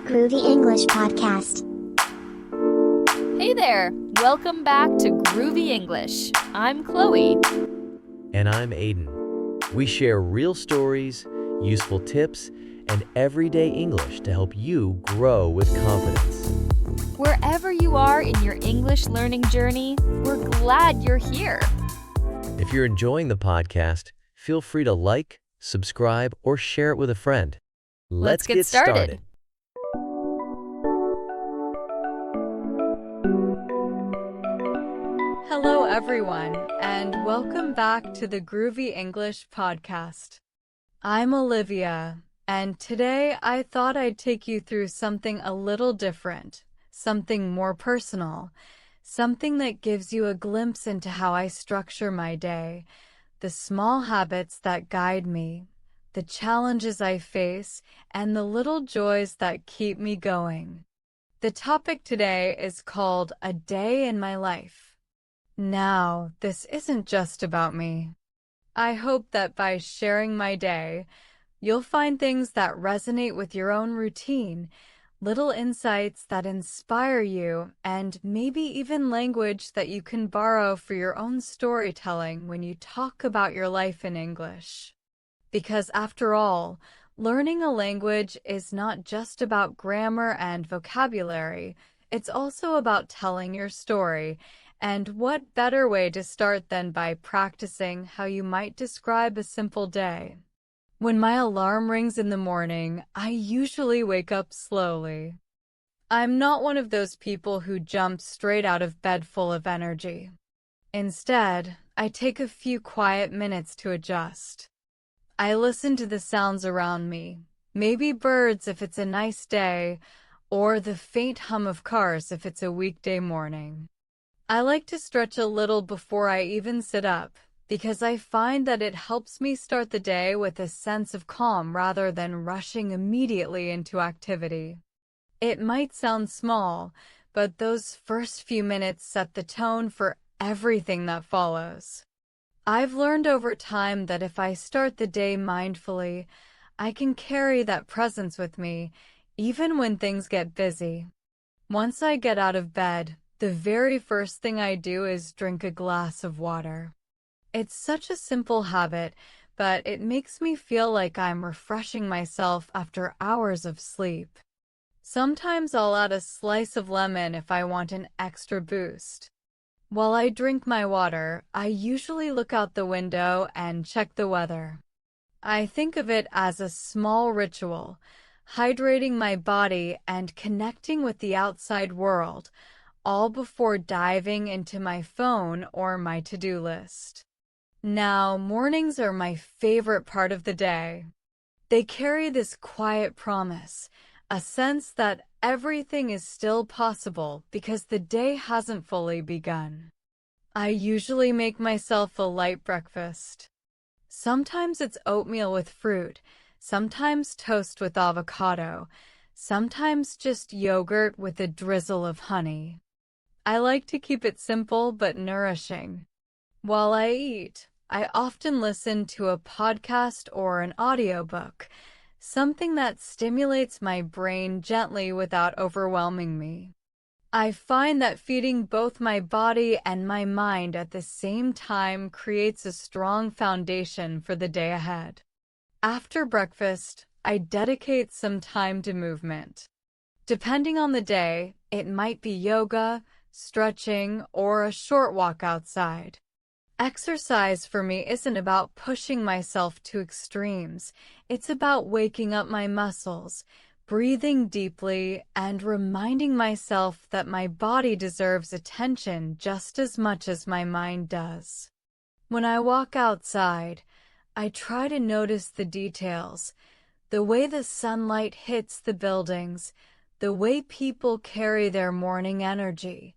Groovy English Podcast. Hey there! Welcome back to Groovy English. I'm Chloe. And I'm Aiden. We share real stories, useful tips, and everyday English to help you grow with confidence. Wherever you are in your English learning journey, we're glad you're here. If you're enjoying the podcast, feel free to like, subscribe, or share it with a friend. Let's get started. Hello, everyone, and welcome back to the Groovy English Podcast. I'm Olivia, and today I thought I'd take you through something a little different, something more personal, something that gives you a glimpse into how I structure my day, the small habits that guide me, the challenges I face, and the little joys that keep me going. The topic today is called A Day in My Life. Now, this isn't just about me. I hope that by sharing my day, you'll find things that resonate with your own routine, little insights that inspire you, and maybe even language that you can borrow for your own storytelling when you talk about your life in English. Because after all, learning a language is not just about grammar and vocabulary, it's also about telling your story. And what better way to start than by practicing how you might describe a simple day? When my alarm rings in the morning, I usually wake up slowly. I'm not one of those people who jump straight out of bed full of energy. Instead, I take a few quiet minutes to adjust. I listen to the sounds around me, maybe birds if it's a nice day, or the faint hum of cars if it's a weekday morning. I like to stretch a little before I even sit up, because I find that it helps me start the day with a sense of calm rather than rushing immediately into activity. It might sound small, but those first few minutes set the tone for everything that follows. I've learned over time that if I start the day mindfully, I can carry that presence with me, even when things get busy. Once I get out of bed, the very first thing I do is drink a glass of water. It's such a simple habit, but it makes me feel like I'm refreshing myself after hours of sleep. Sometimes I'll add a slice of lemon if I want an extra boost. While I drink my water, I usually look out the window and check the weather. I think of it as a small ritual, hydrating my body and connecting with the outside world, all before diving into my phone or my to-do list. Now, mornings are my favorite part of the day. They carry this quiet promise, a sense that everything is still possible because the day hasn't fully begun. I usually make myself a light breakfast. Sometimes it's oatmeal with fruit, sometimes toast with avocado, sometimes just yogurt with a drizzle of honey. I like to keep it simple but nourishing. While I eat, I often listen to a podcast or an audiobook, something that stimulates my brain gently without overwhelming me. I find that feeding both my body and my mind at the same time creates a strong foundation for the day ahead. After breakfast, I dedicate some time to movement. Depending on the day, it might be yoga, stretching, or a short walk outside. Exercise for me isn't about pushing myself to extremes. It's about waking up my muscles, breathing deeply, and reminding myself that my body deserves attention just as much as my mind does. When I walk outside, I try to notice the details, the way the sunlight hits the buildings, the way people carry their morning energy,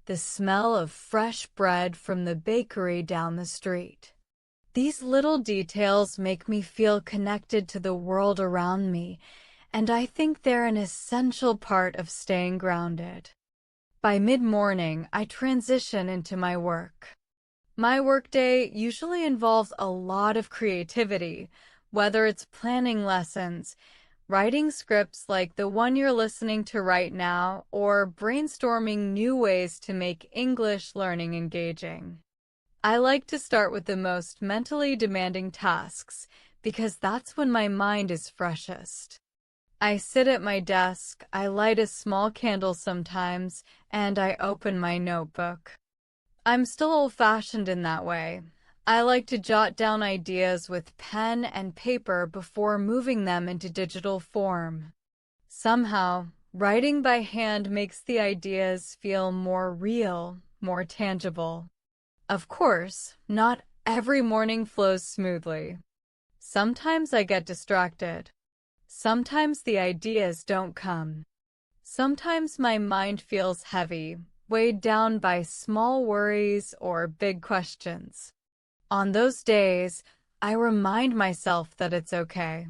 the smell of fresh bread from the bakery down the street. These little details make me feel connected to the world around me, and I think they're an essential part of staying grounded. By mid-morning, I transition into my work. My workday usually involves a lot of creativity, whether it's planning lessons, Writing scripts like the one you're listening to right now, or brainstorming new ways to make English learning engaging. I like to start with the most mentally demanding tasks because that's when my mind is freshest. I sit at my desk, I light a small candle sometimes, and I open my notebook. I'm still old-fashioned in that way. I like to jot down ideas with pen and paper before moving them into digital form. Somehow, writing by hand makes the ideas feel more real, more tangible. Of course, not every morning flows smoothly. Sometimes I get distracted. Sometimes the ideas don't come. Sometimes my mind feels heavy, weighed down by small worries or big questions. On those days, I remind myself that it's okay.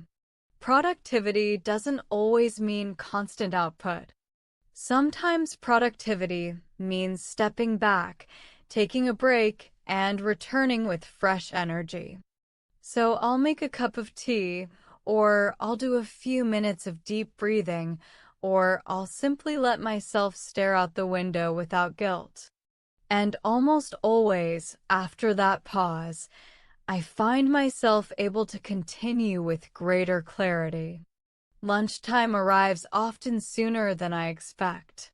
Productivity doesn't always mean constant output. Sometimes productivity means stepping back, taking a break, and returning with fresh energy. So I'll make a cup of tea, or I'll do a few minutes of deep breathing, or I'll simply let myself stare out the window without guilt. And almost always, after that pause, I find myself able to continue with greater clarity. Lunchtime arrives often sooner than I expect.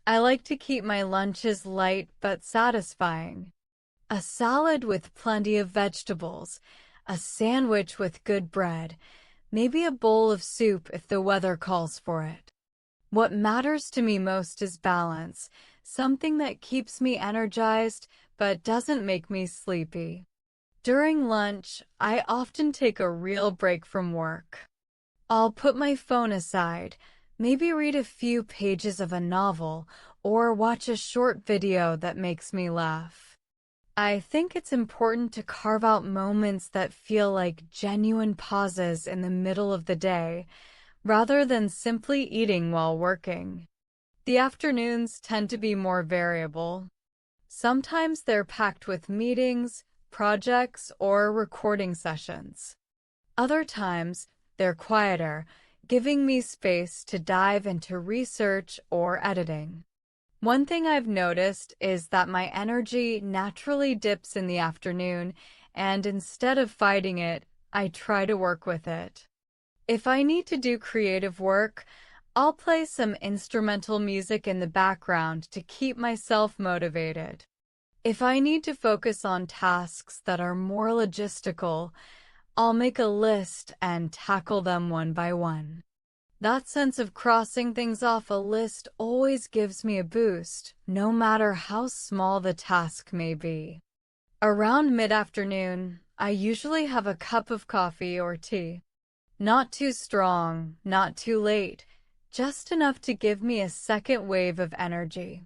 I like to keep my lunches light but satisfying. A salad with plenty of vegetables, a sandwich with good bread, maybe a bowl of soup if the weather calls for it. What matters to me most is balance, something that keeps me energized but doesn't make me sleepy. During lunch, I often take a real break from work. I'll put my phone aside, maybe read a few pages of a novel, or watch a short video that makes me laugh. I think it's important to carve out moments that feel like genuine pauses in the middle of the day, rather than simply eating while working. The afternoons tend to be more variable. Sometimes they're packed with meetings, projects, or recording sessions. Other times, they're quieter, giving me space to dive into research or editing. One thing I've noticed is that my energy naturally dips in the afternoon, and instead of fighting it, I try to work with it. If I need to do creative work, I'll play some instrumental music in the background to keep myself motivated. If I need to focus on tasks that are more logistical, I'll make a list and tackle them one by one. That sense of crossing things off a list always gives me a boost, no matter how small the task may be. Around mid-afternoon, I usually have a cup of coffee or tea. Not too strong, not too late, just enough to give me a second wave of energy.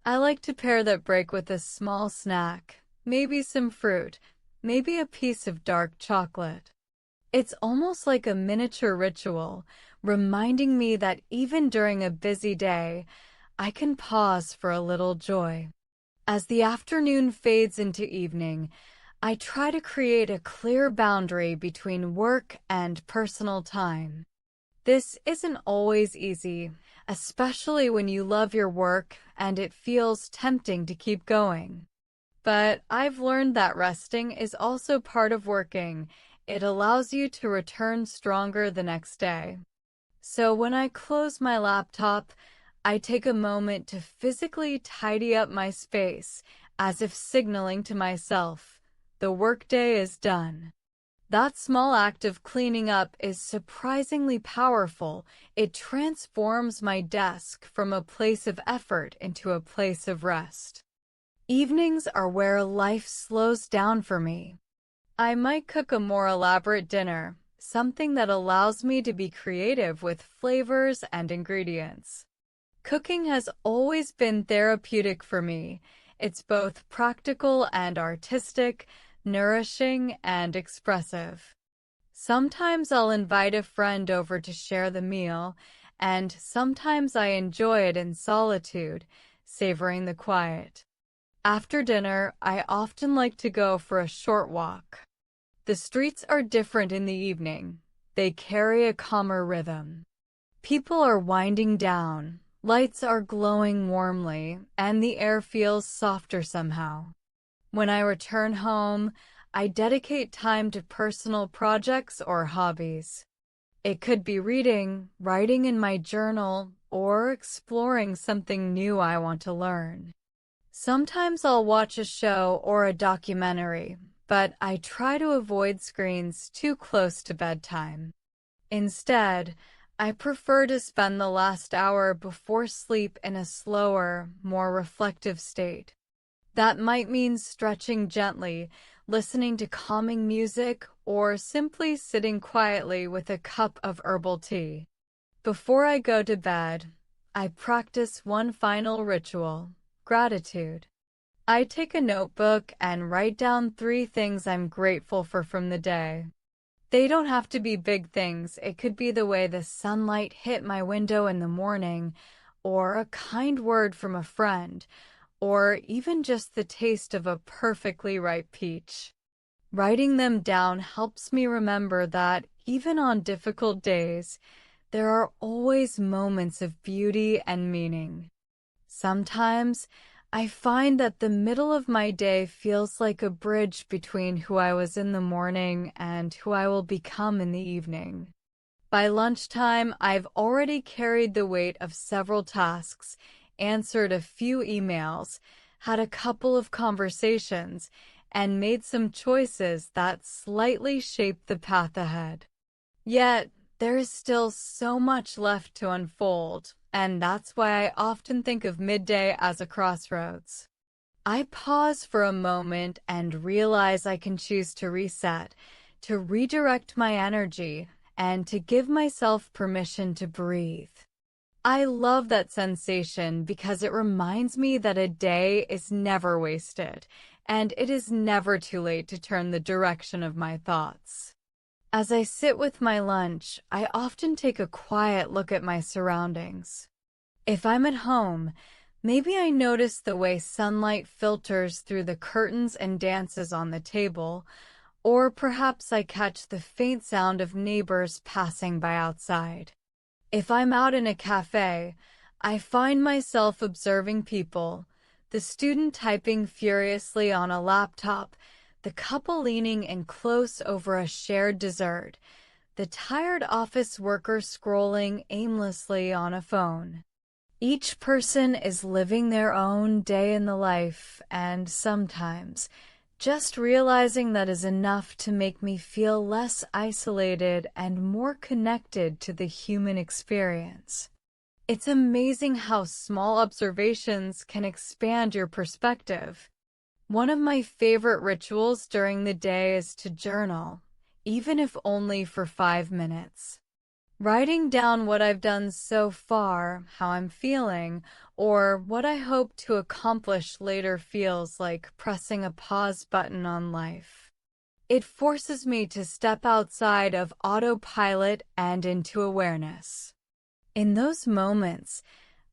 I like to pair that break with a small snack, maybe some fruit, maybe a piece of dark chocolate. It's almost like a miniature ritual, reminding me that even during a busy day, I can pause for a little joy. As the afternoon fades into evening, I try to create a clear boundary between work and personal time. This isn't always easy, especially when you love your work and it feels tempting to keep going. But I've learned that resting is also part of working. It allows you to return stronger the next day. So when I close my laptop, I take a moment to physically tidy up my space, as if signaling to myself, the workday is done. That small act of cleaning up is surprisingly powerful. It transforms my desk from a place of effort into a place of rest. Evenings are where life slows down for me. I might cook a more elaborate dinner, something that allows me to be creative with flavors and ingredients. Cooking has always been therapeutic for me. It's both practical and artistic, nourishing and expressive. Sometimes I'll invite a friend over to share the meal, and sometimes I enjoy it in solitude, savoring the quiet. After dinner, I often like to go for a short walk. The streets are different in the evening. they carry a calmer rhythm. People are winding down, lights are glowing warmly, and the air feels softer somehow. When I return home, I dedicate time to personal projects or hobbies. It could be reading, writing in my journal, or exploring something new I want to learn. Sometimes I'll watch a show or a documentary, but I try to avoid screens too close to bedtime. Instead, I prefer to spend the last hour before sleep in a slower, more reflective state. That might mean stretching gently, listening to calming music, or simply sitting quietly with a cup of herbal tea. Before I go to bed, I practice one final ritual: gratitude. I take a notebook and write down 3 things I'm grateful for from the day. They don't have to be big things. It could be the way the sunlight hit my window in the morning, or a kind word from a friend, or even just the taste of a perfectly ripe peach. Writing them down helps me remember that even on difficult days, there are always moments of beauty and meaning. Sometimes, I find that the middle of my day feels like a bridge between who I was in the morning and who I will become in the evening. By lunchtime, I've already carried the weight of several tasks, answered a few emails, had a couple of conversations, and made some choices that slightly shape the path ahead. Yet, there is still so much left to unfold, and that's why I often think of midday as a crossroads. I pause for a moment and realize I can choose to reset, to redirect my energy, and to give myself permission to breathe. I love that sensation because it reminds me that a day is never wasted, and it is never too late to turn the direction of my thoughts. As I sit with my lunch, I often take a quiet look at my surroundings. If I'm at home, maybe I notice the way sunlight filters through the curtains and dances on the table, or perhaps I catch the faint sound of neighbors passing by outside. If I'm out in a cafe, I find myself observing people, the student typing furiously on a laptop, the couple leaning in close over a shared dessert, the tired office worker scrolling aimlessly on a phone. Each person is living their own day in the life, and sometimes just realizing that is enough to make me feel less isolated and more connected to the human experience. It's amazing how small observations can expand your perspective. One of my favorite rituals during the day is to journal, even if only for 5 minutes. Writing down what I've done so far, how I'm feeling, or what I hope to accomplish later feels like pressing a pause button on life. It forces me to step outside of autopilot and into awareness. In those moments,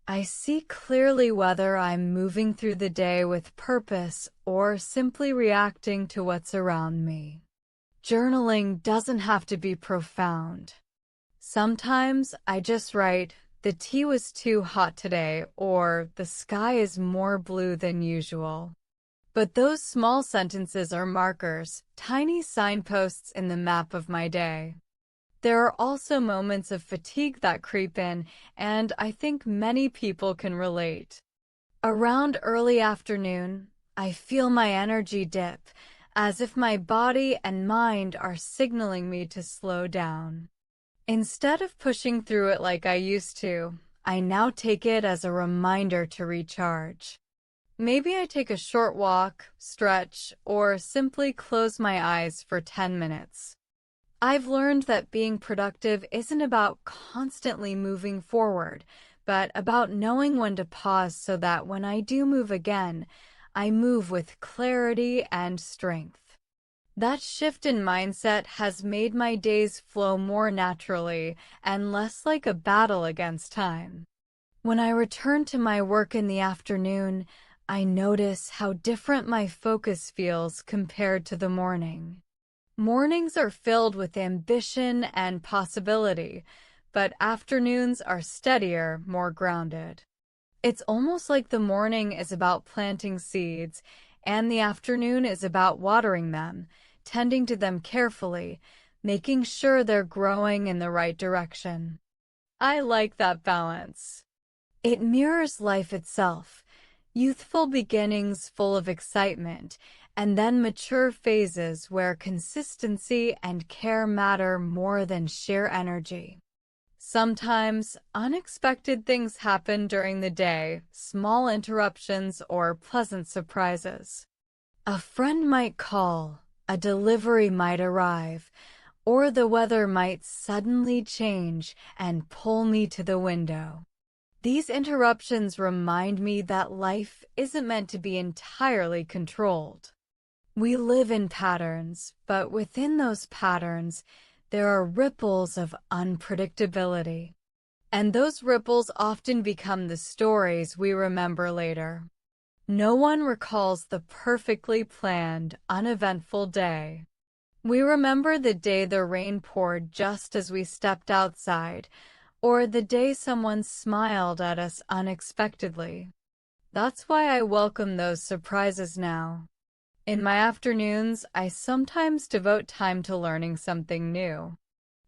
I see clearly whether I'm moving through the day with purpose or simply reacting to what's around me. Journaling doesn't have to be profound. Sometimes I just write, "The tea was too hot today," or "The sky is more blue than usual." But those small sentences are markers, tiny signposts in the map of my day. There are also moments of fatigue that creep in, and I think many people can relate. Around early afternoon, I feel my energy dip, as if my body and mind are signaling me to slow down. Instead of pushing through it like I used to, I now take it as a reminder to recharge. Maybe I take a short walk, stretch, or simply close my eyes for 10 minutes. I've learned that being productive isn't about constantly moving forward, but about knowing when to pause so that when I do move again, I move with clarity and strength. That shift in mindset has made my days flow more naturally and less like a battle against time. When I return to my work in the afternoon, I notice how different my focus feels compared to the morning. Mornings are filled with ambition and possibility, but afternoons are steadier, more grounded. It's almost like the morning is about planting seeds, and the afternoon is about watering them, tending to them carefully, making sure they're growing in the right direction. I like that balance. It mirrors life itself, youthful beginnings full of excitement, and then mature phases where consistency and care matter more than sheer energy. Sometimes, unexpected things happen during the day, small interruptions or pleasant surprises. A friend might call, a delivery might arrive, or the weather might suddenly change and pull me to the window. These interruptions remind me that life isn't meant to be entirely controlled. We live in patterns, but within those patterns, there are ripples of unpredictability. And those ripples often become the stories we remember later. No one recalls the perfectly planned, uneventful day. We remember the day the rain poured just as we stepped outside, or the day someone smiled at us unexpectedly. That's why I welcome those surprises now. In my afternoons, I sometimes devote time to learning something new.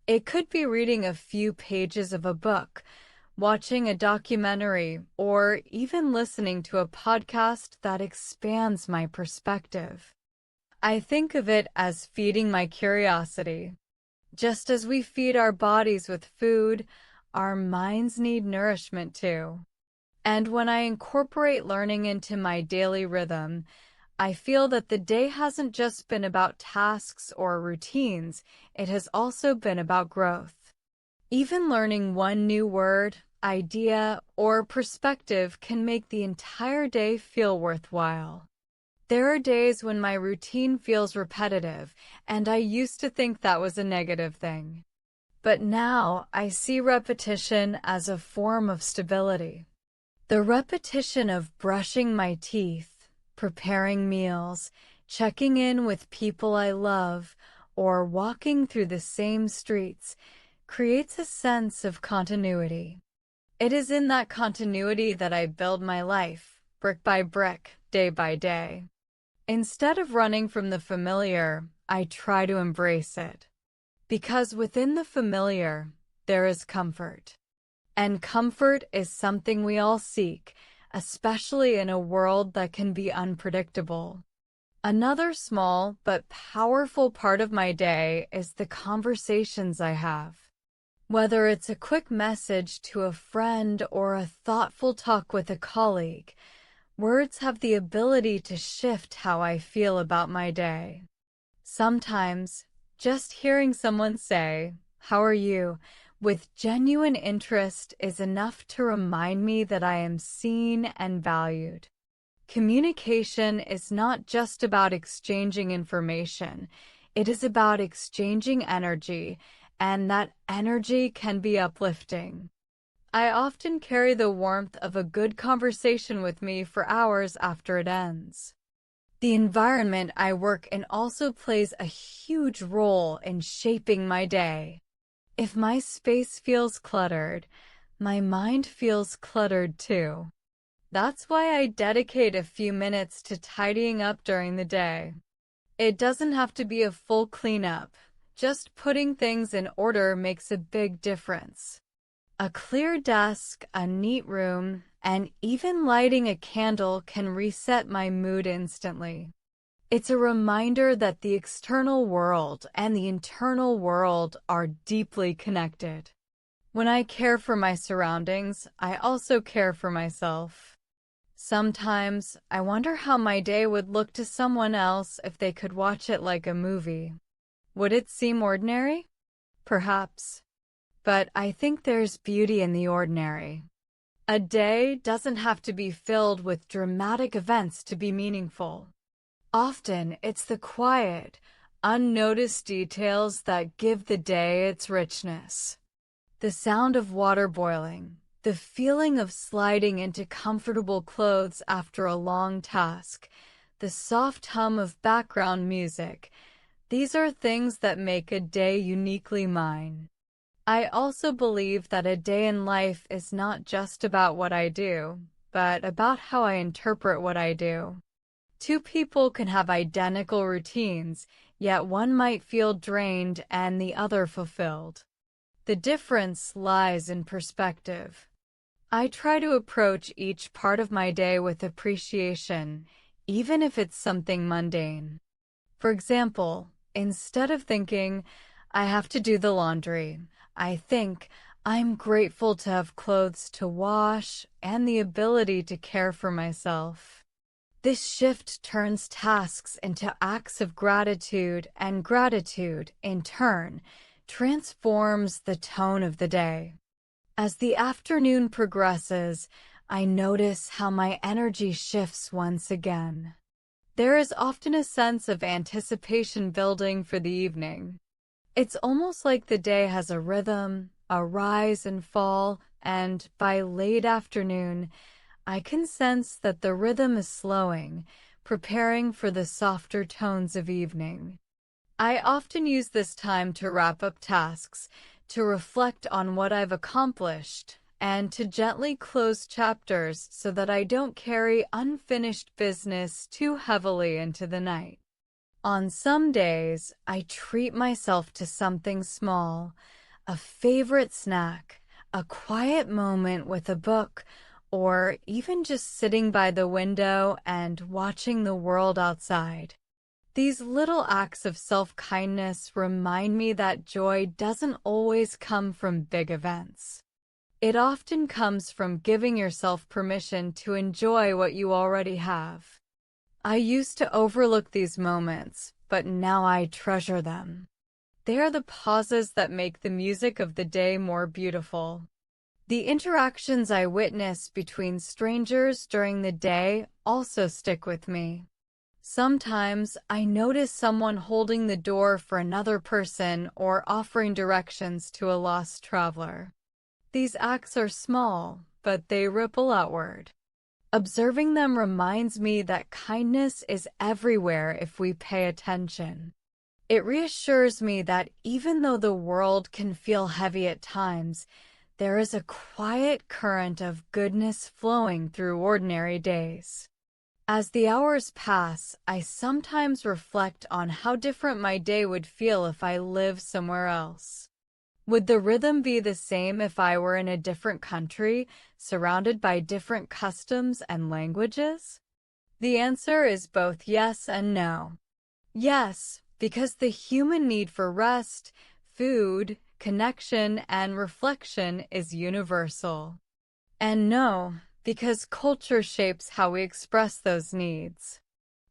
It could be reading a few pages of a book, watching a documentary, or even listening to a podcast that expands my perspective. I think of it as feeding my curiosity. Just as we feed our bodies with food, our minds need nourishment too. And when I incorporate learning into my daily rhythm, I feel that the day hasn't just been about tasks or routines, it has also been about growth. Even learning one new word, idea, or perspective can make the entire day feel worthwhile. There are days when my routine feels repetitive, and I used to think that was a negative thing. But now I see repetition as a form of stability. The repetition of brushing my teeth, preparing meals, checking in with people I love, or walking through the same streets creates a sense of continuity. It is in that continuity that I build my life, brick by brick, day by day. Instead of running from the familiar, I try to embrace it. Because within the familiar, there is comfort. And comfort is something we all seek, especially in a world that can be unpredictable. Another small but powerful part of my day is the conversations I have. Whether it's a quick message to a friend or a thoughtful talk with a colleague, words have the ability to shift how I feel about my day. Sometimes, just hearing someone say, "How are you?" with genuine interest is enough to remind me that I am seen and valued. Communication is not just about exchanging information, it is about exchanging energy, and that energy can be uplifting. I often carry the warmth of a good conversation with me for hours after it ends. The environment I work in also plays a huge role in shaping my day. If my space feels cluttered, my mind feels cluttered too. That's why I dedicate a few minutes to tidying up during the day. It doesn't have to be a full cleanup. Just putting things in order makes a big difference. A clear desk, a neat room, and even lighting a candle can reset my mood instantly. It's a reminder that the external world and the internal world are deeply connected. When I care for my surroundings, I also care for myself. Sometimes, I wonder how my day would look to someone else if they could watch it like a movie. Would it seem ordinary? Perhaps. But I think there's beauty in the ordinary. A day doesn't have to be filled with dramatic events to be meaningful. Often, it's the quiet, unnoticed details that give the day its richness. The sound of water boiling, the feeling of sliding into comfortable clothes after a long task, the soft hum of background music. These are things that make a day uniquely mine. I also believe that a day in life is not just about what I do, but about how I interpret what I do. Two people can have identical routines, yet one might feel drained and the other fulfilled. The difference lies in perspective. I try to approach each part of my day with appreciation, even if it's something mundane. For example, instead of thinking, I have to do the laundry, I think, I'm grateful to have clothes to wash and the ability to care for myself. This shift turns tasks into acts of gratitude, and gratitude, in turn, transforms the tone of the day. As the afternoon progresses, I notice how my energy shifts once again. There is often a sense of anticipation building for the evening. It's almost like the day has a rhythm, a rise and fall, and by late afternoon, I can sense that the rhythm is slowing, preparing for the softer tones of evening. I often use this time to wrap up tasks, to reflect on what I've accomplished, and to gently close chapters so that I don't carry unfinished business too heavily into the night. On some days, I treat myself to something small, a favorite snack, a quiet moment with a book, or even just sitting by the window and watching the world outside. These little acts of self-kindness remind me that joy doesn't always come from big events. It often comes from giving yourself permission to enjoy what you already have. I used to overlook these moments, but now I treasure them. They are the pauses that make the music of the day more beautiful. The interactions I witness between strangers during the day also stick with me. Sometimes I notice someone holding the door for another person or offering directions to a lost traveler. These acts are small, but they ripple outward. Observing them reminds me that kindness is everywhere if we pay attention. It reassures me that even though the world can feel heavy at times, there is a quiet current of goodness flowing through ordinary days. As the hours pass, I sometimes reflect on how different my day would feel if I lived somewhere else. Would the rhythm be the same if I were in a different country, surrounded by different customs and languages? The answer is both yes and no. Yes, because the human need for rest, food, connection, and reflection is universal. And no, because culture shapes how we express those needs.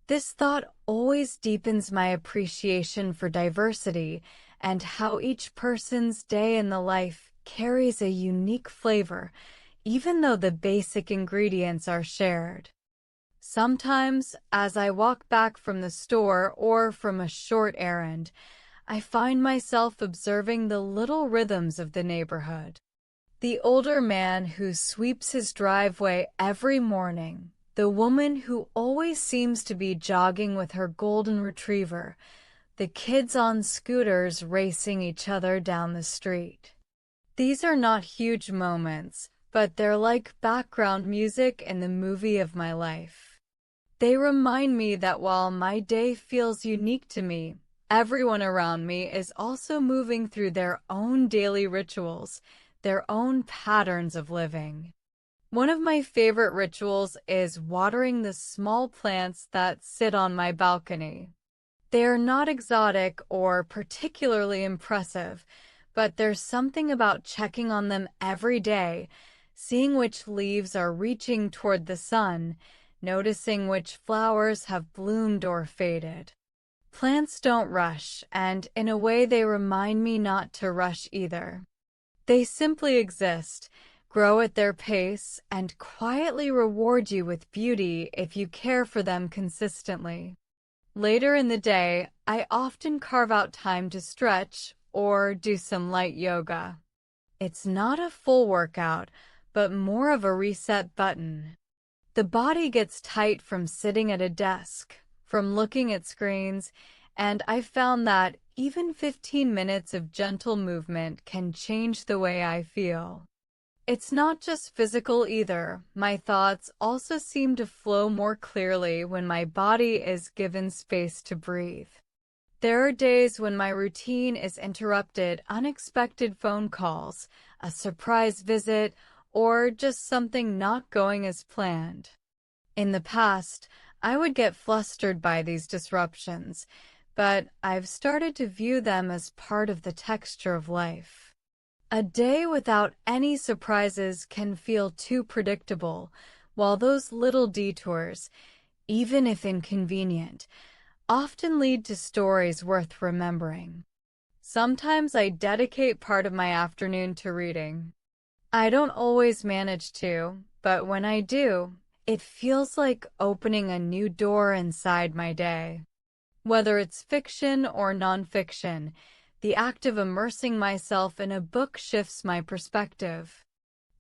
This thought always deepens my appreciation for diversity and how each person's day in the life carries a unique flavor, even though the basic ingredients are shared. Sometimes, as I walk back from the store or from a short errand, I find myself observing the little rhythms of the neighborhood. The older man who sweeps his driveway every morning, the woman who always seems to be jogging with her golden retriever, the kids on scooters racing each other down the street. These are not huge moments, but they're like background music in the movie of my life. They remind me that while my day feels unique to me, everyone around me is also moving through their own daily rituals, their own patterns of living. One of my favorite rituals is watering the small plants that sit on my balcony. They are not exotic or particularly impressive, but there's something about checking on them every day, seeing which leaves are reaching toward the sun, noticing which flowers have bloomed or faded. Plants don't rush, and in a way they remind me not to rush either. They simply exist, grow at their pace, and quietly reward you with beauty if you care for them consistently. Later in the day, I often carve out time to stretch or do some light yoga. It's not a full workout, but more of a reset button. The body gets tight from sitting at a desk, from looking at screens, and I found that even 15 minutes of gentle movement can change the way I feel. It's not just physical either. My thoughts also seem to flow more clearly when my body is given space to breathe. There are days when my routine is interrupted, unexpected phone calls, a surprise visit, or just something not going as planned. In the past, I would get flustered by these disruptions, but I've started to view them as part of the texture of life. A day without any surprises can feel too predictable, while those little detours, even if inconvenient, often lead to stories worth remembering. Sometimes I dedicate part of my afternoon to reading. I don't always manage to, but when I do, it feels like opening a new door inside my day. Whether it's fiction or nonfiction, the act of immersing myself in a book shifts my perspective.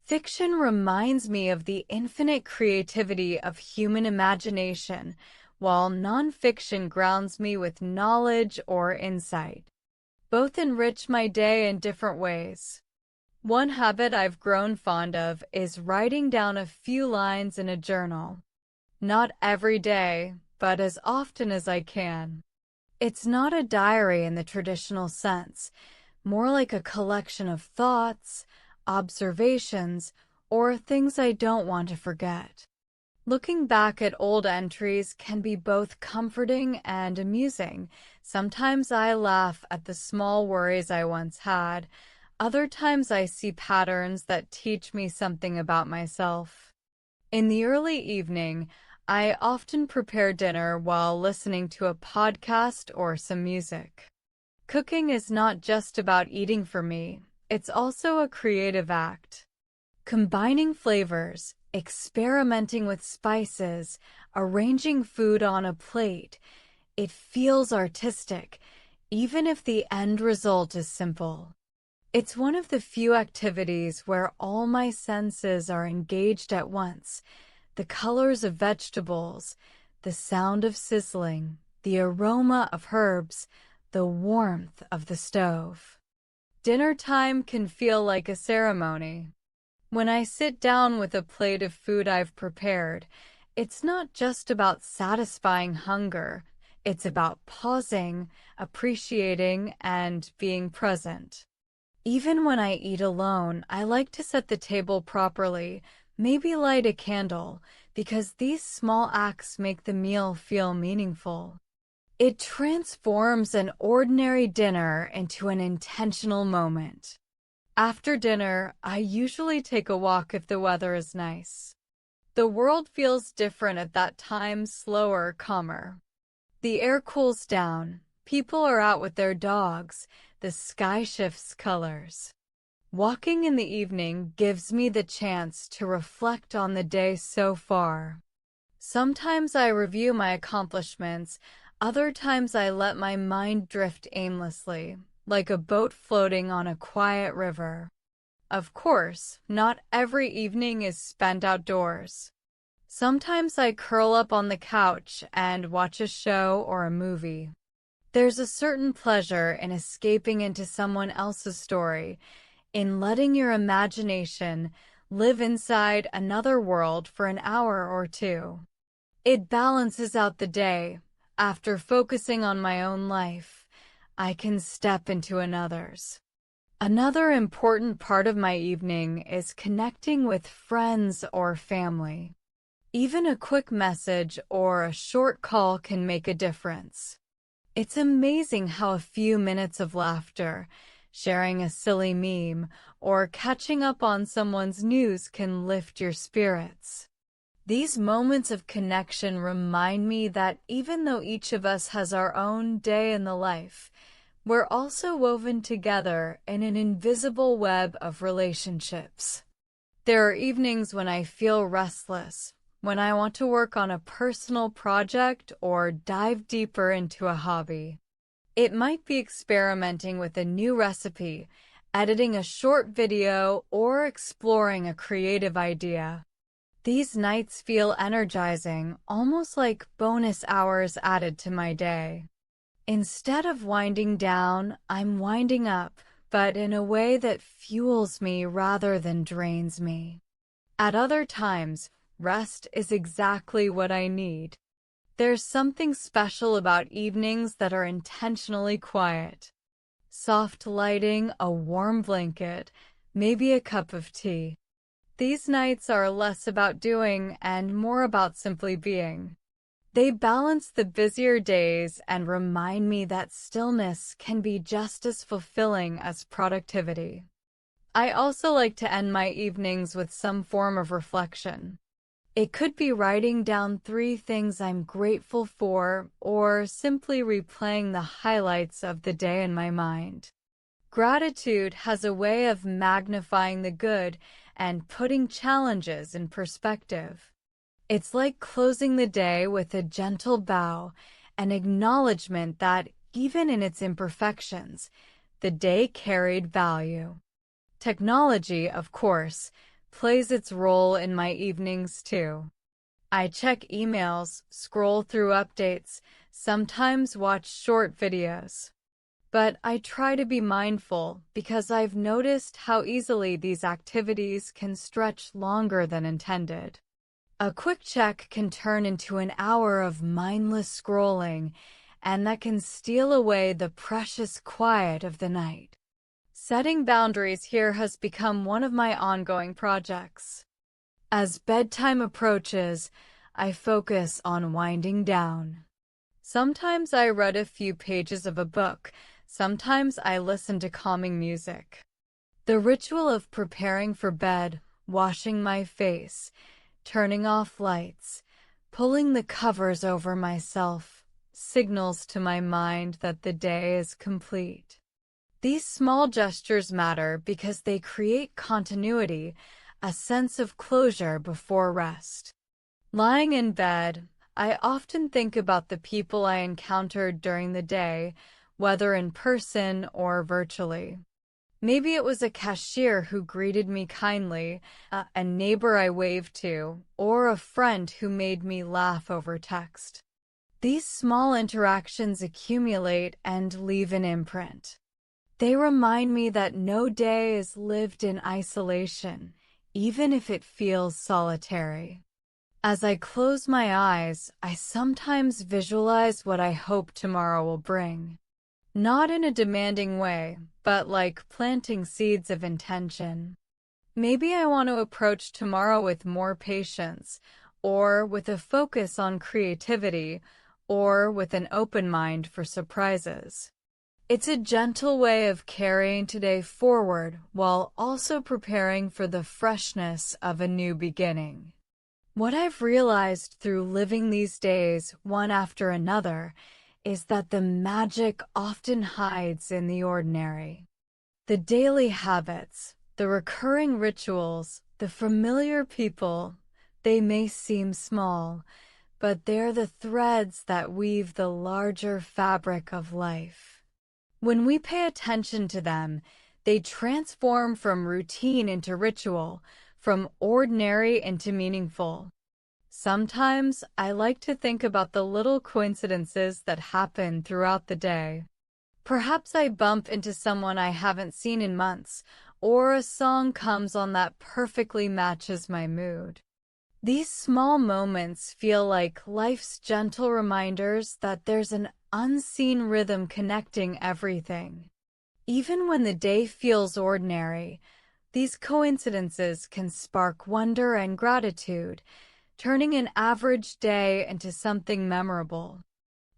Fiction reminds me of the infinite creativity of human imagination, while nonfiction grounds me with knowledge or insight. Both enrich my day in different ways. One habit I've grown fond of is writing down a few lines in a journal. Not every day, but as often as I can. It's not a diary in the traditional sense, more like a collection of thoughts, observations, or things I don't want to forget. Looking back at old entries can be both comforting and amusing. Sometimes I laugh at the small worries I once had. Other times I see patterns that teach me something about myself. In the early evening, I often prepare dinner while listening to a podcast or some music. Cooking is not just about eating for me, it's also a creative act. Combining flavors, experimenting with spices, arranging food on a plate, it feels artistic, even if the end result is simple. It's one of the few activities where all my senses are engaged at once. The colors of vegetables, the sound of sizzling, the aroma of herbs, the warmth of the stove. Dinner time can feel like a ceremony. When I sit down with a plate of food I've prepared, it's not just about satisfying hunger. It's about pausing, appreciating, and being present. Even when I eat alone, I like to set the table properly, maybe light a candle, because these small acts make the meal feel meaningful. It transforms an ordinary dinner into an intentional moment. After dinner, I usually take a walk if the weather is nice. The world feels different at that time, slower, calmer. The air cools down, people are out with their dogs, the sky shifts colors. Walking in the evening gives me the chance to reflect on the day so far. Sometimes I review my accomplishments, other times I let my mind drift aimlessly, like a boat floating on a quiet river. Of course, not every evening is spent outdoors. Sometimes I curl up on the couch and watch a show or a movie. There's a certain pleasure in escaping into someone else's story, in letting your imagination live inside another world for an hour or two. It balances out the day. After focusing on my own life, I can step into another's. Another important part of my evening is connecting with friends or family. Even a quick message or a short call can make a difference. It's amazing how a few minutes of laughter, sharing a silly meme, or catching up on someone's news can lift your spirits. These moments of connection remind me that even though each of us has our own day in the life, we're also woven together in an invisible web of relationships. There are evenings when I feel restless, when I want to work on a personal project or dive deeper into a hobby. It might be experimenting with a new recipe, editing a short video, or exploring a creative idea. These nights feel energizing, almost like bonus hours added to my day. Instead of winding down, I'm winding up, but in a way that fuels me rather than drains me. At other times, rest is exactly what I need. There's something special about evenings that are intentionally quiet. Soft lighting, a warm blanket, maybe a cup of tea. These nights are less about doing and more about simply being. They balance the busier days and remind me that stillness can be just as fulfilling as productivity. I also like to end my evenings with some form of reflection. It could be writing down 3 things I'm grateful for, or simply replaying the highlights of the day in my mind. Gratitude has a way of magnifying the good and putting challenges in perspective. It's like closing the day with a gentle bow, an acknowledgement that, even in its imperfections, the day carried value. Technology, of course, plays its role in my evenings too. I check emails, scroll through updates, sometimes watch short videos. But I try to be mindful because I've noticed how easily these activities can stretch longer than intended. A quick check can turn into an hour of mindless scrolling, and that can steal away the precious quiet of the night. Setting boundaries here has become one of my ongoing projects. As bedtime approaches, I focus on winding down. Sometimes I read a few pages of a book, sometimes I listen to calming music. The ritual of preparing for bed, washing my face, turning off lights, pulling the covers over myself, signals to my mind that the day is complete. These small gestures matter because they create continuity, a sense of closure before rest. Lying in bed, I often think about the people I encountered during the day, whether in person or virtually. Maybe it was a cashier who greeted me kindly, a neighbor I waved to, or a friend who made me laugh over text. These small interactions accumulate and leave an imprint. They remind me that no day is lived in isolation, even if it feels solitary. As I close my eyes, I sometimes visualize what I hope tomorrow will bring. Not in a demanding way, but like planting seeds of intention. Maybe I want to approach tomorrow with more patience, or with a focus on creativity, or with an open mind for surprises. It's a gentle way of carrying today forward while also preparing for the freshness of a new beginning. What I've realized through living these days one after another is that the magic often hides in the ordinary. The daily habits, the recurring rituals, the familiar people, they may seem small, but they're the threads that weave the larger fabric of life. When we pay attention to them, they transform from routine into ritual, from ordinary into meaningful. Sometimes I like to think about the little coincidences that happen throughout the day. Perhaps I bump into someone I haven't seen in months, or a song comes on that perfectly matches my mood. These small moments feel like life's gentle reminders that there's an unseen rhythm connecting everything. Even when the day feels ordinary, these coincidences can spark wonder and gratitude, turning an average day into something memorable.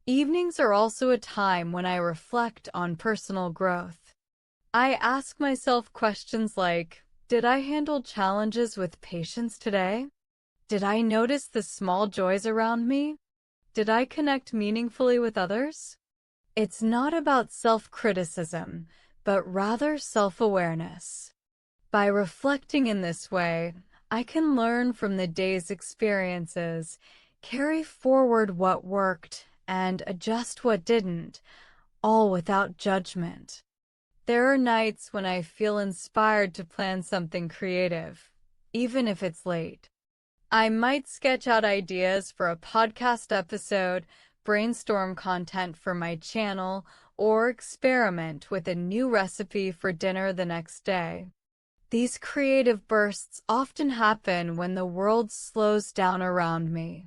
Evenings are also a time when I reflect on personal growth. I ask myself questions like, did I handle challenges with patience today? Did I notice the small joys around me? Did I connect meaningfully with others? It's not about self-criticism, but rather self-awareness. By reflecting in this way, I can learn from the day's experiences, carry forward what worked, and adjust what didn't, all without judgment. There are nights when I feel inspired to plan something creative, even if it's late. I might sketch out ideas for a podcast episode, brainstorm content for my channel, or experiment with a new recipe for dinner the next day. These creative bursts often happen when the world slows down around me.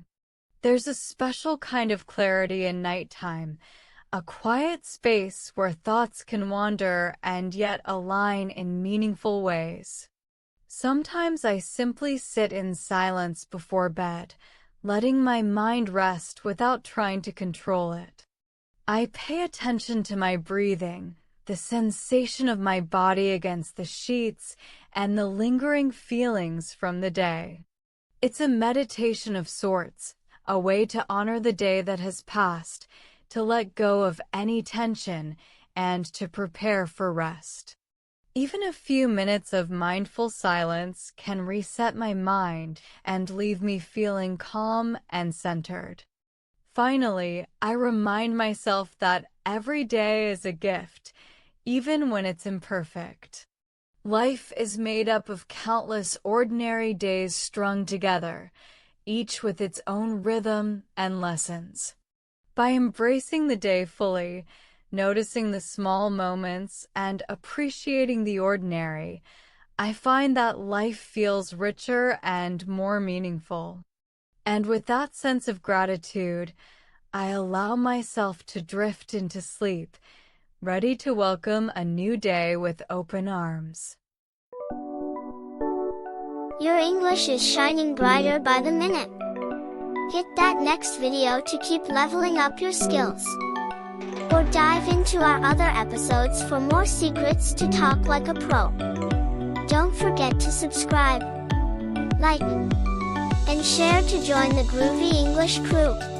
There's a special kind of clarity in nighttime, a quiet space where thoughts can wander and yet align in meaningful ways. Sometimes I simply sit in silence before bed, letting my mind rest without trying to control it. I pay attention to my breathing, the sensation of my body against the sheets, and the lingering feelings from the day. It's a meditation of sorts, a way to honor the day that has passed, to let go of any tension, and to prepare for rest. Even a few minutes of mindful silence can reset my mind and leave me feeling calm and centered. Finally, I remind myself that every day is a gift, even when it's imperfect. Life is made up of countless ordinary days strung together, each with its own rhythm and lessons. By embracing the day fully, noticing the small moments, and appreciating the ordinary, I find that life feels richer and more meaningful. And with that sense of gratitude, I allow myself to drift into sleep, ready to welcome a new day with open arms. Your English is shining brighter by the minute. Hit that next video to keep leveling up your skills. Or dive into our other episodes for more secrets to talk like a pro. Don't forget to subscribe, like, and share to join the Groovy English crew.